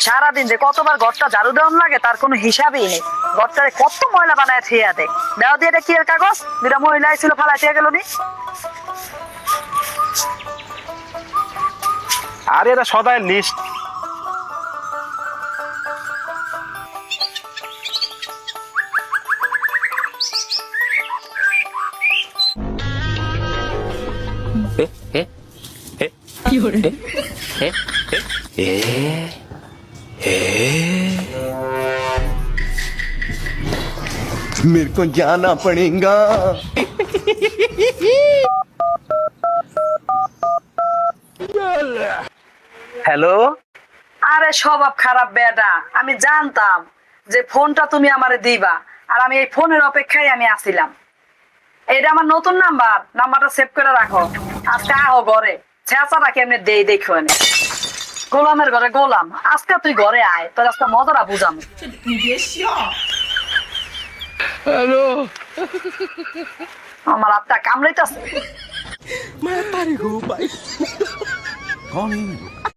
সারাদিন যে কতবার ঘরটা ঝাড়ু দেওয়ান লাগে তার কোনো হিসাবই নেই। ঘরটারে কত ময়লা বানায় থিয়া দেয়। দেওয়া দিয়ে এটা কি এর কাগজ যেটা মহিলা ছিল ফালাই থিয়া গেল নি? আরে এটা সদাই লিস্ট। मेरे को जाना पड़ेगा। হ্যালো, আরে স্বভাব খারাপ বেটা, আমি জানতাম যে ফোনটা তুমি আমারে দিবা আর আমি এই ফোনের অপেক্ষায় আমি আসিলাম। এটা আমার নতুন নাম্বার, নাম্বারটা সেভ করে রাখো। আজকে আহো ঘরে, ছেঁচাটা কেমনে দেই দেখো। গোলামের ঘরে গোলাম, আজকে তুই ঘরে আয়, তোর আজকে মজাটা বুঝাম। हेलो আমার হাতটা কামড়াইতেছে। मैं तारी हूँ भाई। कौन है